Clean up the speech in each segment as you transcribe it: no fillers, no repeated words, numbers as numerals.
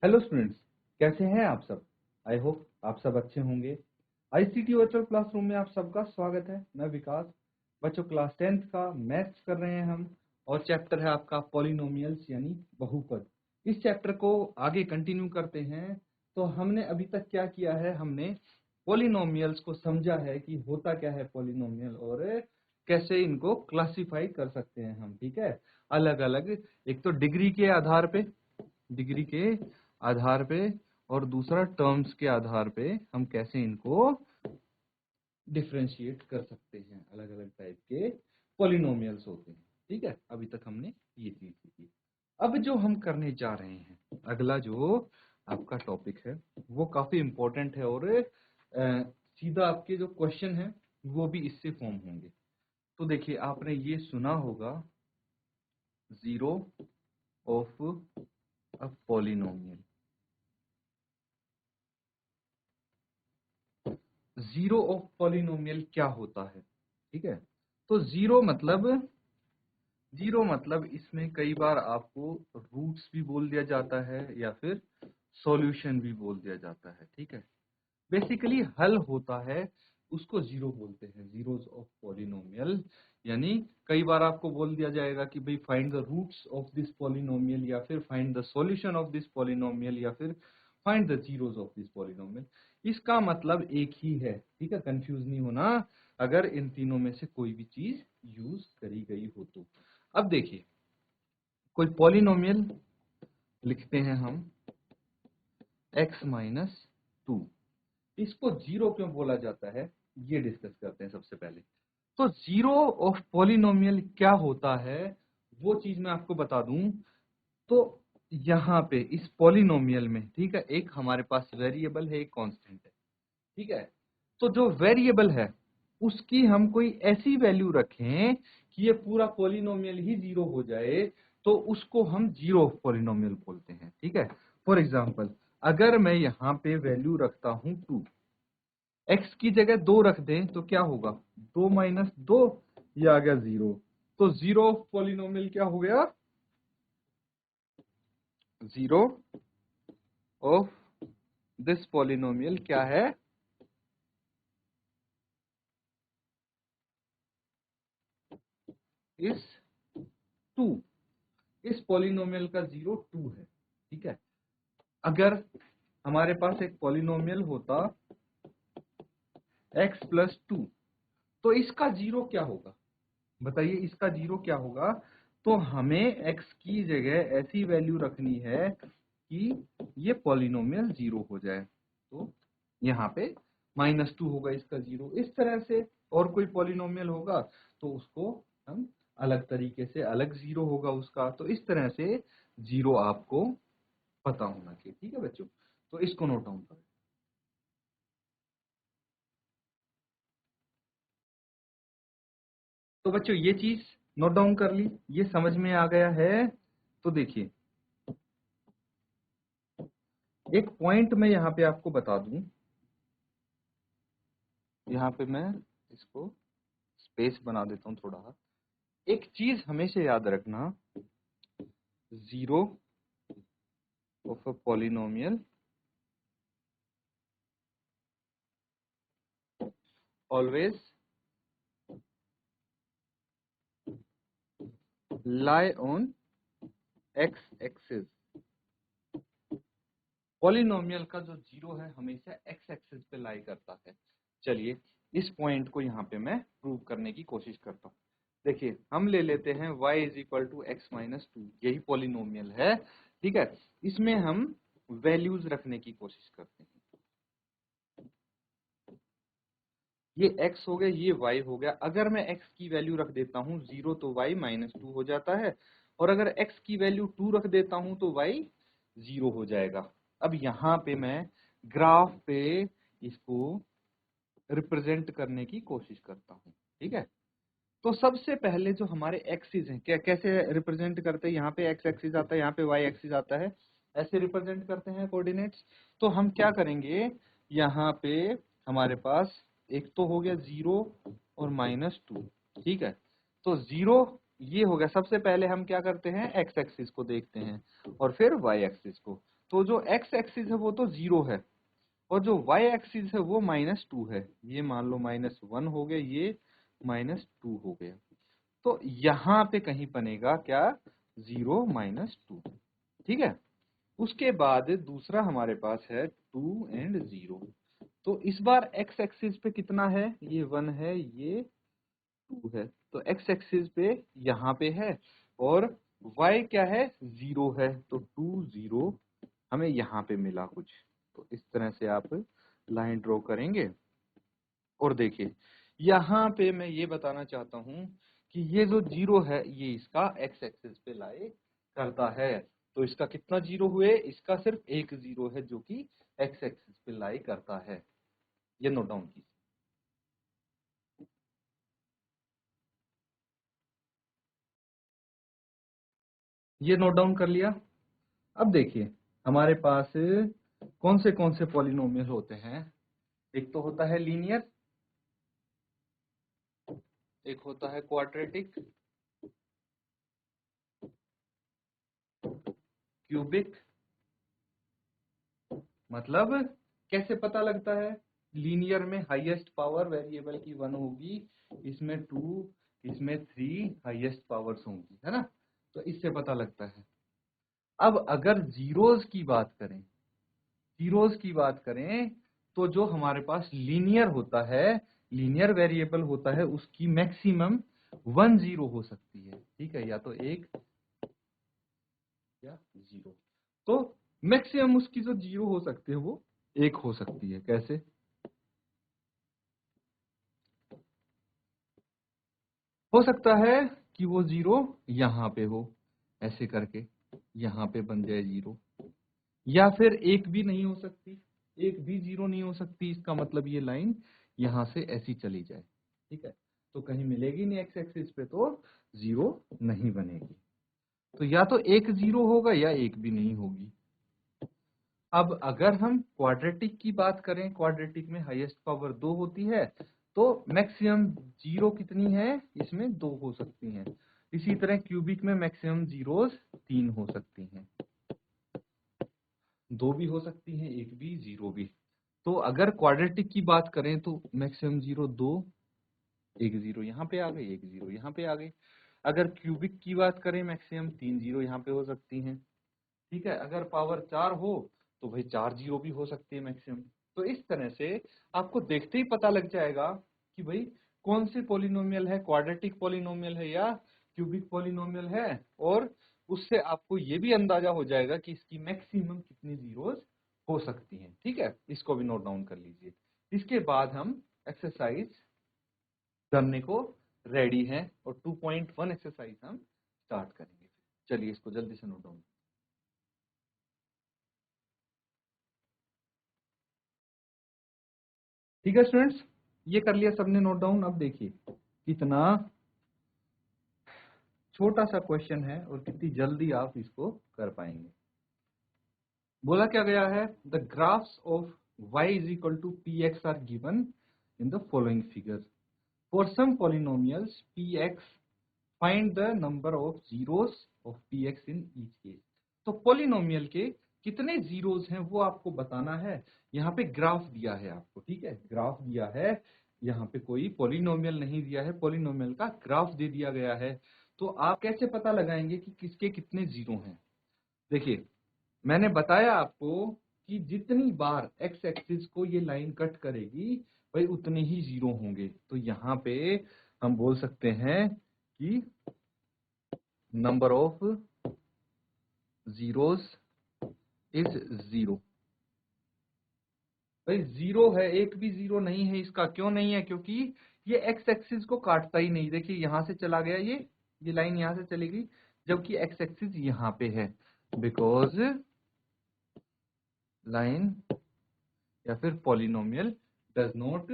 Hello students, कैसे हैं आप सब। आई होप आप सब अच्छे होंगे। आईसीटी वर्चुअल क्लासरूम में आप सबका स्वागत है। मैं विकास। बच्चों, क्लास 10th का मैथ्स कर रहे हैं हम, और चैप्टर है आपका पॉलिनोमियल्स यानी बहुपद। इस चैप्टर को आगे कंटिन्यू करते हैं। तो हमने अभी तक क्या किया है, हमने पॉलिनोमियल्स को समझा है कि होता क्या है पॉलिनोमियल, और कैसे इनको क्लासिफाई कर सकते हैं हम। ठीक है, अलग अलग, एक तो डिग्री के आधार पे और दूसरा टर्म्स के आधार पे हम कैसे इनको डिफरेंशिएट कर सकते हैं। अलग अलग टाइप के पॉलिनोमियल्स होते हैं। ठीक है, अभी तक हमने ये चीज सीखी। अब जो हम करने जा रहे हैं, अगला जो आपका टॉपिक है वो काफी इंपॉर्टेंट है, और सीधा आपके जो क्वेश्चन है वो भी इससे फॉर्म होंगे। तो देखिए, आपने ये सुना होगा, zero of a polynomial. Zero of polynomial क्या होता है? ठीक है, तो जीरो मतलब इसमें कई बार आपको रूट्स भी बोल दिया जाता है या फिर सॉल्यूशन भी बोल दिया जाता है। ठीक है, बेसिकली हल होता है, उसको जीरो बोलते हैं, जीरोस ऑफ पॉलिनोमियल। यानी कई बार आपको बोल दिया जाएगा कि भाई find the roots of this polynomial, या फिर find the solution of this polynomial, या फिर find the zeros of this polynomial. इसका मतलब एक ही है। ठीक है, कंफ्यूज नहीं होना अगर इन तीनों में से कोई भी चीज यूज करी गई हो तो। अब देखिए, कोई पॉलिनोमियल लिखते हैं हम x-2। इसको जीरो क्यों बोला जाता है, ये डिस्कस करते हैं सबसे पहले। तो जीरो ऑफ पॉलिनोमियल क्या होता है, वो चीज मैं आपको बता दूं। तो यहाँ पे इस पॉलिनोमियल में, ठीक है, एक हमारे पास वेरिएबल है, एक कांस्टेंट है। ठीक है, तो जो वेरिएबल है उसकी हम कोई ऐसी वैल्यू रखें कि ये पूरा पॉलिनोमियल ही जीरो हो जाए, तो उसको हम जीरो ऑफ पॉलिनोमियल बोलते हैं। ठीक है, फॉर एग्जांपल, अगर मैं यहाँ पे वैल्यू रखता हूं 2, एक्स की जगह 2 रख दें तो क्या होगा, 2 माइनस 2, ये आ गया 0। तो जीरो ऑफ पॉलिनोमियल क्या हो गया, जीरो ऑफ दिस पॉलिनोमियल क्या है, इस 2। इस पॉलिनोमियल का जीरो 2 है। ठीक है, अगर हमारे पास एक पॉलिनोमियल होता x प्लस 2, तो इसका जीरो क्या होगा, बताइए, इसका जीरो क्या होगा। तो हमें x की जगह ऐसी वैल्यू रखनी है कि ये पॉलिनोमियल जीरो हो जाए। तो यहाँ पे -2 होगा इसका जीरो। इस तरह से और कोई पॉलिनोमियल होगा तो उसको हम अलग तरीके से, अलग जीरो होगा उसका। तो इस तरह से जीरो आपको पता होना चाहिए। ठीक है बच्चों, तो इसको नोट डाउन करें। तो बच्चों, ये चीज नोट डाउन कर ली, ये समझ में आ गया है। तो देखिए, एक पॉइंट मैं यहाँ पे आपको बता दूं, यहाँ पे मैं इसको स्पेस बना देता हूँ थोड़ा। एक चीज हमेशा याद रखना, zero of a polynomial always lie on x axis. Polynomial का जो जीरो है हमेशा एक्स एक्सिस पे लाई करता है। चलिए, इस पॉइंट को यहाँ पे मैं प्रूव करने की कोशिश करता हूँ। देखिए, हम ले लेते हैं y is equal to x minus 2, यही पॉलिनोमियल है। ठीक है, इसमें हम वैल्यूज रखने की कोशिश करते हैं। ये x हो गया, ये y हो गया। अगर मैं x की वैल्यू रख देता हूँ 0 तो y -2 हो जाता है, और अगर x की वैल्यू 2 रख देता हूँ तो y 0 हो जाएगा। अब यहाँ पे मैं ग्राफ पे इसको रिप्रेजेंट करने की कोशिश करता हूँ। ठीक है, तो सबसे पहले जो हमारे एक्सिस हैं, क्या कैसे रिप्रेजेंट करते हैं, यहाँ पे x एक्सिस आता है, यहाँ पे y एक्सिस आता है, ऐसे रिप्रेजेंट करते हैं कोऑर्डिनेट्स। तो हम क्या करेंगे, यहाँ पे हमारे पास एक तो हो गया 0 और -2। ठीक है, तो 0 ये हो गया। सबसे पहले हम क्या करते हैं, x एक्सिस को देखते हैं और फिर y एक्सिस को। तो जो x एक्सिस है वो तो 0 है और जो y एक्सिस है वो -2 है। ये मान लो -1 हो गया, ये -2 हो गया। तो यहाँ पे कहीं बनेगा क्या, 0 -2। ठीक है। उसके बाद दूसरा हमारे पास है 2 एंड 0। तो इस बार x एक्सिस पे कितना है, ये 1 है, ये 2 है। तो x एक्सिस पे यहाँ पे है और y क्या है, 0 है। तो 2 0 हमें यहाँ पे मिला कुछ। तो इस तरह से आप लाइन ड्रॉ करेंगे और देखिए यहाँ पे मैं ये बताना चाहता हूँ कि ये जो 0 है ये इसका x एक्सिस पे लाई करता है। तो इसका कितना 0 हुए, इसका सिर्फ एक 0 है जो कि x एक्सिस पे लाई करता है। ये नोट डाउन कीजिए। ये नोट डाउन कर लिया। अब देखिए हमारे पास कौन से पॉलिनोमियल होते हैं। एक तो होता है लीनियर, एक होता है क्वाड्रेटिक, क्यूबिक। मतलब कैसे पता लगता है, लीनियर में हाईएस्ट पावर वेरिएबल की 1 होगी, इसमें 2, इसमें 3 हाईएस्ट पावर्स होंगी, है ना। तो इससे पता लगता है। अब अगर जीरोस की बात करें, जीरोस की बात करें तो जो हमारे पास लीनियर होता है, लीनियर वेरिएबल होता है, उसकी मैक्सिमम 1 0 हो सकती है। ठीक है, या तो 1 या 0। तो मैक्सिमम उसकी जो 0 हो सकती है वो 1 हो सकती है। कैसे, हो सकता है कि वो 0 यहाँ पे हो, ऐसे करके यहाँ पे बन जाए 0, या फिर एक भी नहीं हो सकती, एक भी 0 नहीं हो सकती। इसका मतलब ये लाइन यहाँ से ऐसी चली जाए। ठीक है, तो कहीं मिलेगी नहीं एक्स एक्सिस पे, तो 0 नहीं बनेगी। तो या तो एक 0 होगा या एक भी नहीं होगी। अब अगर हम क्वाड्रेटिक की बात करें, क्वाड्रेटिक में हाईएस्ट पावर 2 होती है, तो मैक्सिमम 0 कितनी है, इसमें 2 हो सकती हैं। इसी तरह क्यूबिक में मैक्सिमम जीरोस 3 हो सकती हैं, 2 भी हो सकती हैं, एक भी, 0 भी। तो अगर क्वाड्रेटिक की बात करें तो मैक्सिमम 0 2, एक 0 यहाँ पे आ गई, एक 0 यहाँ पे आ गई। अगर क्यूबिक की बात करें मैक्सिमम 3 0 यहाँ पे हो सकती हैं। ठीक है, अगर पावर 4 हो तो भाई 4 0 भी हो सकती है मैक्सिमम। तो इस तरह से आपको देखते ही पता लग जाएगा कि भाई कौन सी पॉलिनोमियल है, क्वाड्रेटिक पॉलिनोमियल है या क्यूबिक पॉलिनोमियल है। और उससे आपको ये भी अंदाजा हो जाएगा कि इसकी मैक्सिमम कितनी जीरोस हो सकती हैं। ठीक है, इसको भी नोट डाउन कर लीजिए। इसके बाद हम एक्सरसाइज करने को रेडी हैं और 2.1 एक्सरसाइज हम स्टार्ट करेंगे। चलिए इसको जल्दी से नोट डाउन। ठीक है स्टूडेंट्स, ये कर लिया सबने नोट डाउन। अब देखिए कितना छोटा सा क्वेश्चन है और कितनी जल्दी आप इसको कर पाएंगे। बोला क्या गया है, the graphs of y is equal to p x are given in the following figure. For some polynomials p x find the number of zeros of p x in each case. तो polynomial के कितने zeros हैं वो आपको बताना है। यहाँ पे ग्राफ दिया है आपको, ठीक है, ग्राफ दिया है। यहाँ पे कोई पॉलिनोमियल नहीं दिया है, पॉलिनोमियल का ग्राफ दे दिया गया है। तो आप कैसे पता लगाएंगे कि किसके कितने जीरो हैं। देखिए मैंने बताया आपको कि जितनी बार एक्स एक्सिस को ये लाइन कट करेगी भाई उतने ही जीरो होंगे। तो यहाँ पे हम बोल सकते हैं कि नंबर ऑफ जीरोस इज 0। भाई 0 है, एक भी 0 नहीं है इसका। क्यों नहीं है, क्योंकि ये एक्स एक्सिस को काटता ही नहीं। देखिए यहां से चला गया, ये लाइन यहां से चली गई, जबकि एक्स एक्सिस यहाँ पे है। बिकॉज लाइन या फिर polynomial does not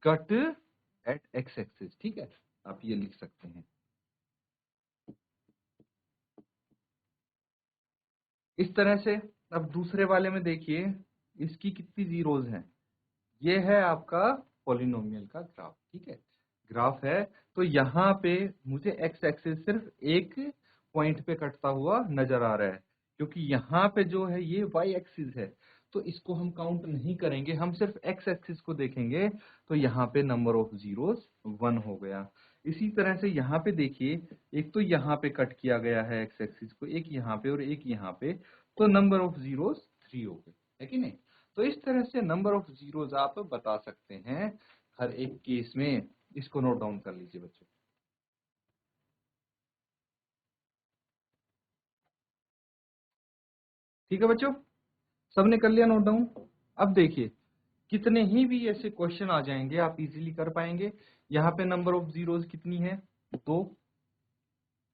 cut at x axis. ठीक है, आप ये लिख सकते हैं। इस तरह से अब दूसरे वाले में देखिए इसकी कितनी जीरोज हैं। ये है आपका पॉलिनोमियल का ग्राफ। ठीक है, ग्राफ है। तो यहाँ पे मुझे एक्स एक्सिस सिर्फ एक पॉइंट पे कटता हुआ नजर आ रहा है। क्योंकि यहाँ पे जो है ये y एक्सिस है, तो इसको हम काउंट नहीं करेंगे, हम सिर्फ x एक्सिस को देखेंगे। तो यहाँ पे नंबर ऑफ जीरोस 1 हो गया। इसी तरह से यहाँ पे देखिए, एक तो यहाँ पे कट किया गया है x एक्सिस को, एक यहाँ पे और एक यहाँ पे, तो नंबर ऑफ जीरोस 3 हो गए, है कि नहीं। तो इस तरह से नंबर ऑफ जीरोस आप बता सकते हैं हर एक केस में। इसको नोट डाउन कर लीजिए बच्चों। ठीक है बच्चों, सबने कर लिया नोट डाउन। अब देखिए, कितने ही भी ऐसे क्वेश्चन आ जाएंगे आप इजीली कर पाएंगे। यहाँ पे नंबर ऑफ जीरोस कितनी है, 2।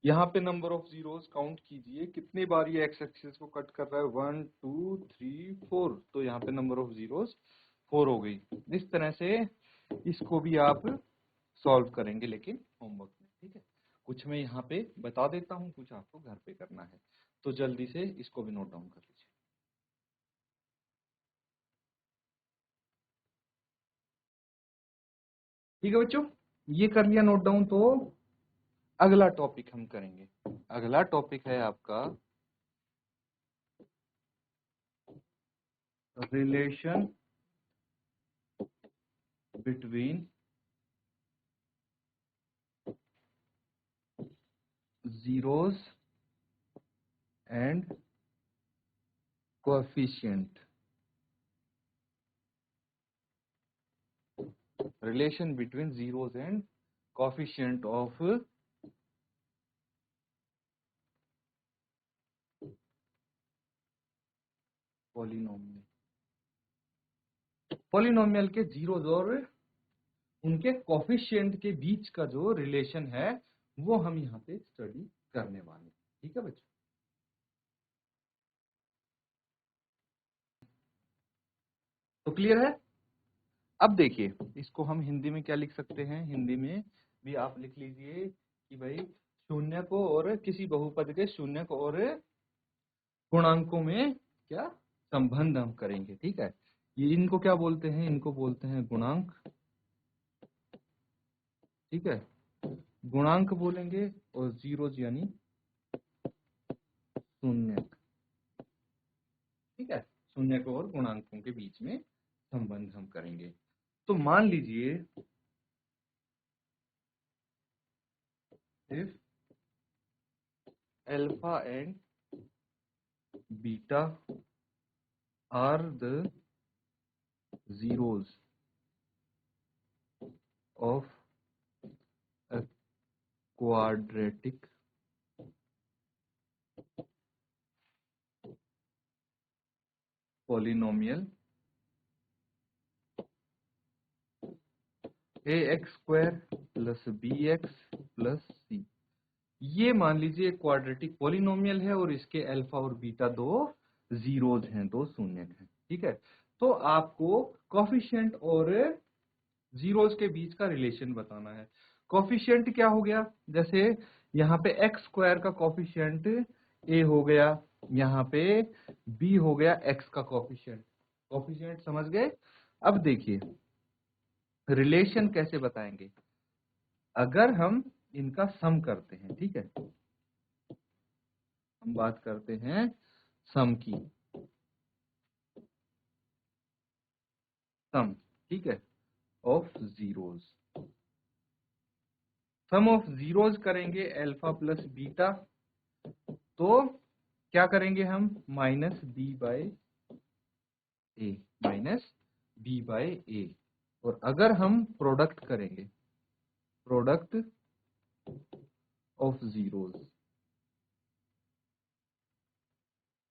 यहाँ पे नंबर ऑफ जीरोस काउंट कीजिए कितनी बार ये एक्स एक्सिस को कट कर रहा है, 1 2 3 4। तो यहाँ पे नंबर ऑफ जीरोस 4 हो गई। इस तरह से इसको भी आप सॉल्व करेंगे, लेकिन होमवर्क में, ठीक है। कुछ मैं यहाँ पे बता देता हूँ, कुछ आपको घर पे करना है, तो जल्दी से इसको भी नोट डाउन कर लीजिए। ठीक है बच्चों, ये कर लिया नोट डाउन। तो अगला टॉपिक हम करेंगे, अगला टॉपिक है आपका relation between zeros and coefficient, relation between zeros and coefficient of polynomial। Polynomial के जीरोस और उनके कोफिशिएंट के बीच का जो रिलेशन है वो हम यहाँ पे स्टडी करने वाले हैं। ठीक है बच्चों, तो क्लियर है। अब देखिए, इसको हम हिंदी में क्या लिख सकते हैं, हिंदी में भी आप लिख लीजिए कि भाई शून्य को और किसी बहुपद के शून्य को और गुणांकों में क्या संबंध हम करेंगे। ठीक है, ये इनको क्या बोलते हैं, इनको बोलते हैं गुणांक। ठीक है, गुणांक बोलेंगे, और जीरोज यानी शून्य। ठीक है, शून्य को और गुणांकों के बीच में संबंध हम करेंगे। तो मान लीजिए, if alpha and beta are the zeros of a quadratic polynomial ax square plus bx plus c। ये मान लीजिए क्वाड्रेटिक पॉलिनोमियल है और इसके अल्फा और बीटा दो जीरोज हैं, दो शून्य हैं। ठीक है, तो आपको कोफिशिएंट और जीरोज के बीच का रिलेशन बताना है। कोफिशिएंट क्या हो गया, जैसे यहाँ पे एक्स स्क्वायर का कोफिशिएंट ए हो गया, यहाँ पे बी हो गया एक्स का कोफिशिएंट। कोफिशिएंट समझ गए। अब देखिए रिलेशन कैसे बताएंगे, अगर हम इनका सम करते हैं। ठीक है, हम बात करते हैं सम की, सम, ठीक है, of zeros. Sum of zeros करेंगे अल्फा प्लस बीटा, तो क्या करेंगे हम, minus b by a, minus b by a. और अगर हम प्रोडक्ट करेंगे, प्रोडक्ट ऑफ जीरोज,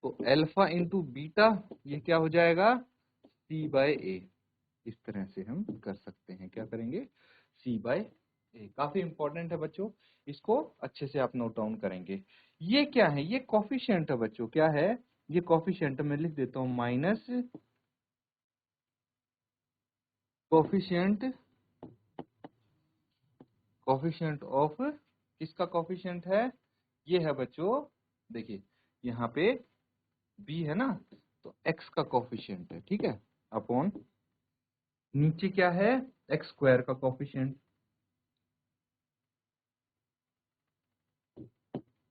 तो अल्फा इंटू बीटा ये क्या हो जाएगा, सी बाय ए। इस तरह से हम कर सकते हैं, क्या करेंगे, सी बाय ए। काफी इंपॉर्टेंट है बच्चों, इसको अच्छे से आप नोट डाउन करेंगे। ये क्या है, ये कोफिशिएंट है बच्चों, क्या है ये कोफिशिएंट, मैं लिख देता हूं माइनस कोफिशिएंट, कोफिशिएंट ऑफ, किसका कोफिशिएंट है, ये है बच्चों, देखिए यहाँ पे b है ना, तो x का कोफिशिएंट है। ठीक है, अपॉन नीचे क्या है, एक्स स्क्वायर का coefficient,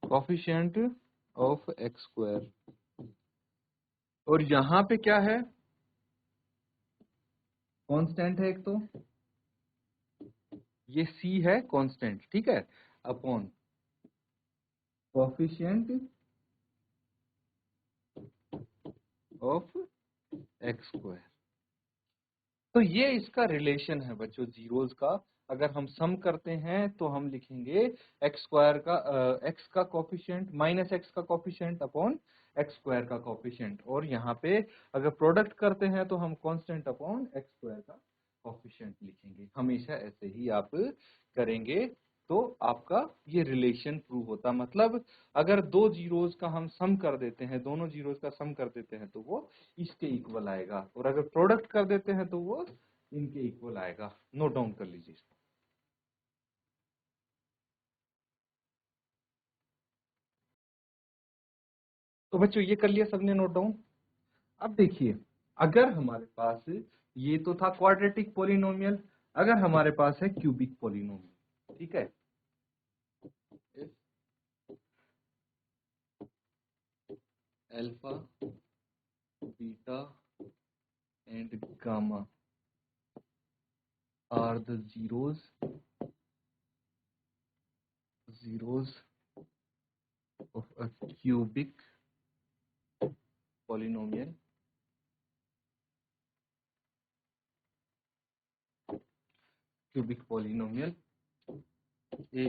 coefficient of x square, और यहां पे क्या है, कांस्टेंट है एक, तो ये c है कांस्टेंट, ठीक है, upon coefficient of x square. तो ये इसका रिलेशन है बच्चों जीरोस का। अगर हम सम करते हैं तो हम लिखेंगे एक्स स्क्वायर का एक्स का कोफिशिएंट माइनस एक्स का कोफिशिएंट अपॉन एक्स स्क्वायर का कोफिशिएंट, और यहाँ पे अगर प्रोडक्ट करते हैं तो हम कांस्टेंट अपॉन एक्स स्क्वायर का कोफिशिएंट लिखेंगे। हमेशा ऐसे ही आप करेंगे तो आपका ये रिलेशन प्रूव होता। मतलब अगर दो जीरोस का हम सम कर देते हैं, दोनों जीरोस का सम कर देते हैं तो वो इसके इक्वल आएगा, और अगर प्रोडक्ट कर देते हैं तो वो इनके इक्वल आएगा। नोट डाउन कर लीजिए इसको। तो बच्चों ये कर लिया सबने नोट डाउन। अब देखिए, अगर हमारे पास, ये तो था क्वाड्रेटिक पॉलिनोमियल, अगर हमारे पास है क्यूबिक पॉलिनोमियल, ठीक है, alpha beta and gamma are the zeros of a cubic polynomial,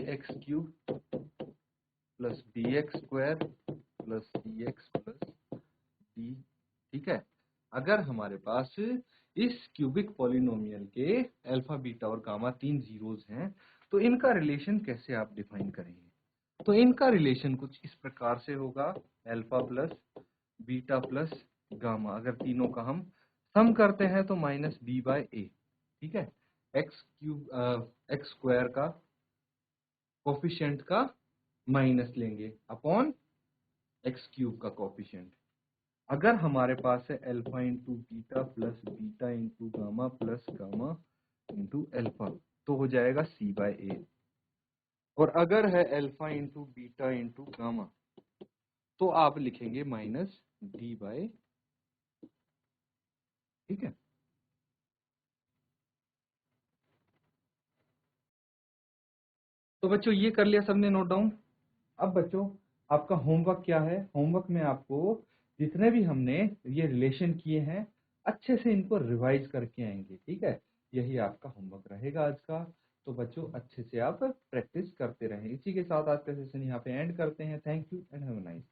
ax cube plus bx square plus dx plus d, ठीक है। अगर हमारे पास इस क्यूबिक पॉलिनोमियल के अल्फा बीटा और गामा तीन जीरोस हैं, तो इनका रिलेशन कैसे आप डिफाइन करेंगे? तो इनका रिलेशन कुछ इस प्रकार से होगा, alpha plus beta plus gamma, अगर तीनों का हम सम करते हैं तो माइनस बी बाय ए, ठीक है, एक्स क्यूब एक्स स्क्वायर का कोफिशिएंट का माइनस लेंगे अपॉन एक्स क्यूब का कोफिशिएंट। अगर हमारे पास है alpha into beta plus beta into gamma plus gamma into alpha, तो हो जाएगा सी बाय ए। और अगर है alpha into beta into gamma, तो आप लिखेंगे माइनस डी बाय, ठीक है। तो बच्चों ये कर लिया सबने नोट डाउन। अब बच्चों आपका होमवर्क क्या है? होमवर्क में आपको जितने भी हमने ये रिलेशन किए हैं अच्छे से इनको रिवाइज करके आएंगे, ठीक है। यही आपका होमवर्क रहेगा आज का। तो बच्चों अच्छे से आप प्रैक्टिस करते रहें। इसी के साथ आज का सेशन यहाँ पे एंड करते हैं। Thank you and have a nice.